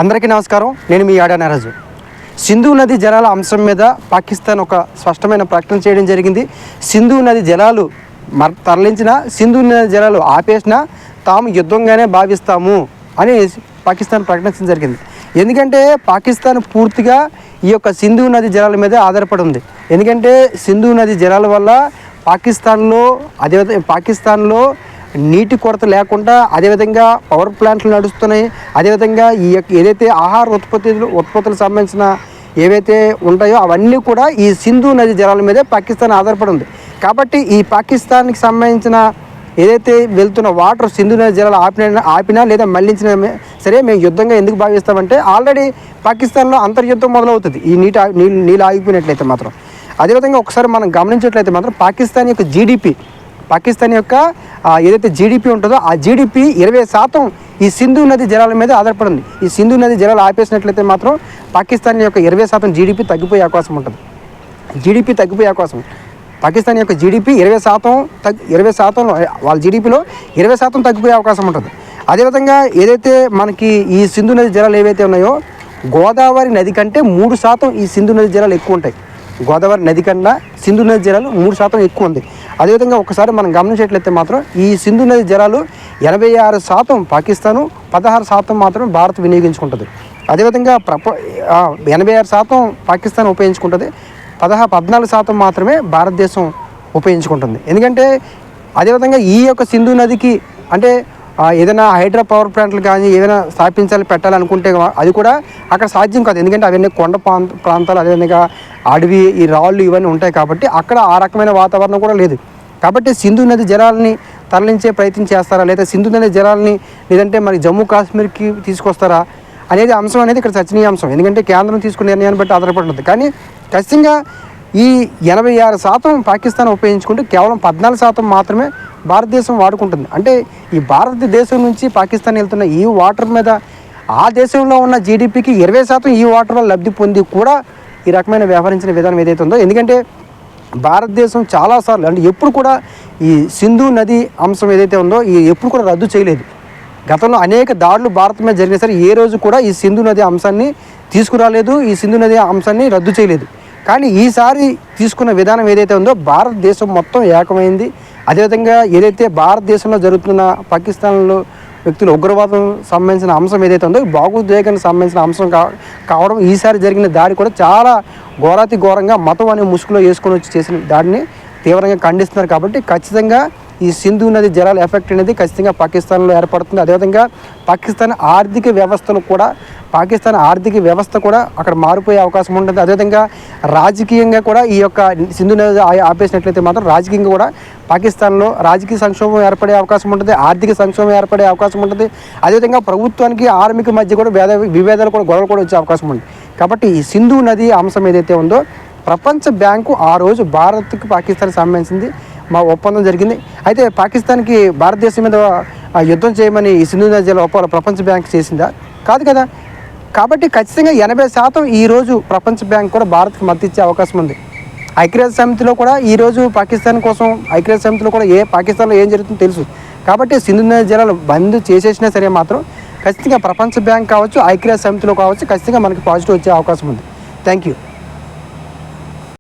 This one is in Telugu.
అందరికీ నమస్కారం. నేను మీ ఆడా నారాజు. సింధు నది జలాల అంశం మీద పాకిస్తాన్ ఒక స్పష్టమైన ప్రకటన చేయడం జరిగింది. సింధు నది జలాలు తరలించిన, సింధు నది జలాలు ఆపేసినా తాము యుద్ధంగానే భావిస్తాము అని పాకిస్తాన్ ప్రకటించడం జరిగింది. ఎందుకంటే పాకిస్తాన్ పూర్తిగా ఈ యొక్క సింధు నది జలాల మీద ఆధారపడి ఉంది. ఎందుకంటే సింధు నది జలాల వల్ల పాకిస్తాన్లో నీటి కొరత లేకుండా, అదేవిధంగా పవర్ ప్లాంట్లు నడుస్తున్నాయి. అదేవిధంగా ఏదైతే ఆహార ఉత్పత్తులకు సంబంధించిన ఏవైతే ఉంటాయో అవన్నీ కూడా ఈ సింధు నది జలాల మీదే పాకిస్తాన్ ఆధారపడి ఉంది. కాబట్టి ఈ పాకిస్తాన్కి సంబంధించిన ఏదైతే వెళ్తున్న వాటర్ సింధు నది జలాలు ఆపినా లేదా మళ్లించినా సరే మేము యుద్ధంగా ఎందుకు భావిస్తామంటే ఆల్రెడీ పాకిస్తాన్లో అంతర్యుద్ధం మొదలవుతుంది ఈ నీళ్ళు ఆగిపోయినట్లయితే మాత్రం. అదేవిధంగా ఒకసారి మనం గమనించినట్లయితే మాత్రం పాకిస్తాన్ యొక్క ఏదైతే జీడిపి ఉంటుందో ఆ జీడిపి 20% ఈ సింధు నది జలాల మీద ఆధారపడింది. ఈ సింధు నది జలాలు ఆపేసినట్లయితే మాత్రం పాకిస్తాన్ యొక్క 20% జీడిపి తగ్గిపోయే అవకాశం ఉంటుంది. పాకిస్తాన్ యొక్క జీడిపి 20%, వాళ్ళ జీడిపిలో 20% తగ్గిపోయే అవకాశం ఉంటుంది. అదేవిధంగా ఏదైతే మనకి ఈ సింధు నది జలాలు ఏవైతే ఉన్నాయో గోదావరి నది కంటే 3% ఈ సింధు నది జలాలు ఎక్కువ ఉంటాయి. గోదావరి నది కన్నా సింధు నది జలాలు 3% ఎక్కువ ఉంది. అదేవిధంగా ఒకసారి మనం గమనించేట్లయితే మాత్రం ఈ సింధు నది జలాలు 86% పాకిస్తాను, 16% మాత్రమే భారత్ వినియోగించుకుంటుంది. అదేవిధంగా 86% పాకిస్తాన్ ఉపయోగించుకుంటుంది, 14% మాత్రమే భారతదేశం ఉపయోగించుకుంటుంది. ఎందుకంటే అదేవిధంగా ఈ యొక్క సింధు నదికి అంటే ఏదైనా హైడ్రో పవర్ ప్లాంట్లు కానీ ఏదైనా పెట్టాలనుకుంటే అది కూడా అక్కడ సాధ్యం కాదు. ఎందుకంటే అవన్నీ కొండ ప్రాంతాలు, అదేవిధంగా అడవి, ఈ రాళ్ళు ఇవన్నీ ఉంటాయి కాబట్టి అక్కడ ఆ రకమైన వాతావరణం కూడా లేదు. కాబట్టి సింధు నది జలాలని తరలించే ప్రయత్నం చేస్తారా, లేదా సింధు నది జలాలని లేదంటే మరి జమ్మూ కాశ్మీర్కి తీసుకొస్తారా అనేది అంశం అనేది ఇక్కడ చర్చనీయాంశం. ఎందుకంటే కేంద్రం తీసుకునే నిర్ణయాన్ని బట్టి ఆధారపడి ఉంటుంది. కానీ ఖచ్చితంగా ఈ 86% పాకిస్తాన్ ఉపయోగించుకుంటే కేవలం 14% మాత్రమే భారతదేశం వాడుకుంటుంది. అంటే ఈ భారతదేశం నుంచి పాకిస్తాన్ వెళ్తున్న ఈ వాటర్ మీద ఆ దేశంలో ఉన్న జీడిపికి 20% ఈ వాటర్ వల్ల లబ్ధి పొంది కూడా ఈ రకమైన వ్యవహరించిన విధానం ఏదైతే ఉందో. ఎందుకంటే భారతదేశం చాలాసార్లు అంటే ఎప్పుడు కూడా ఈ సింధు నది అంశం ఏదైతే ఉందో ఎప్పుడు కూడా రద్దు చేయలేదు. గతంలో అనేక దాడులు భారత్ మీద జరిగినా సరే ఏ రోజు కూడా ఈ సింధు నది అంశాన్ని తీసుకురాలేదు, ఈ సింధు నది అంశాన్ని రద్దు చేయలేదు. కానీ ఈసారి తీసుకున్న విధానం ఏదైతే ఉందో భారతదేశం మొత్తం ఏకమైంది. అదేవిధంగా ఏదైతే భారతదేశంలో జరుగుతున్న పాకిస్తాన్లో వ్యక్తులు ఉగ్రవాదం సంబంధించిన అంశం ఏదైతే ఉందో భావోద్వేగానికి సంబంధించిన అంశం కావడం, ఈసారి జరిగిన దాడి కూడా చాలా ఘోరంగా మతం అనే ముసుగులో వేసుకొని వచ్చి చేసిన దాడిని తీవ్రంగా ఖండిస్తున్నారు. కాబట్టి ఖచ్చితంగా ఈ సింధు నది జలాల ఎఫెక్ట్ అనేది ఖచ్చితంగా పాకిస్తాన్లో ఏర్పడుతుంది. అదేవిధంగా పాకిస్తాన్ ఆర్థిక వ్యవస్థ కూడా అక్కడ మారిపోయే అవకాశం ఉంటుంది. అదేవిధంగా రాజకీయంగా కూడా ఈ యొక్క సింధు నది ఆపేసినట్లయితే మాత్రం రాజకీయంగా కూడా పాకిస్తాన్లో రాజకీయ సంక్షోభం ఏర్పడే అవకాశం ఉంటుంది, ఆర్థిక సంక్షోభం ఏర్పడే అవకాశం ఉంటుంది. అదేవిధంగా ప్రభుత్వానికి ఆర్మీకి మధ్య కూడా విభేదాలు కూడా గొడవలు కూడా వచ్చే అవకాశం ఉంది. కాబట్టి ఈ సింధు నది అంశం ఏదైతే ఉందో ప్రపంచ బ్యాంకు ఆ రోజు భారత్కి పాకిస్తాన్కి సంబంధించింది ఒప్పందం జరిగింది. అయితే పాకిస్తాన్కి భారతదేశం మీద యుద్ధం చేయమని ఈ సింధు నది జల ఒప్పందం ప్రపంచ బ్యాంక్ చేసిందా? కాదు కదా. కాబట్టి ఖచ్చితంగా 80% ఈరోజు ప్రపంచ బ్యాంక్ కూడా భారత్కి మద్దతు ఇచ్చే అవకాశం ఉంది. ఐక్యరాజ్య సమితిలో కూడా ఈరోజు పాకిస్తాన్ కోసం ఐక్యరాజ్య సమితిలో కూడా పాకిస్తాన్లో ఏం జరుగుతుందో తెలుసు. కాబట్టి సింధు నది జలాలు బంద్ చేసేసినా సరే మాత్రం ఖచ్చితంగా ప్రపంచ బ్యాంక్ కావచ్చు, ఐక్యరాజ్య సమితిలో కావచ్చు, ఖచ్చితంగా మనకి పాజిటివ్ వచ్చే అవకాశం ఉంది. Thank you.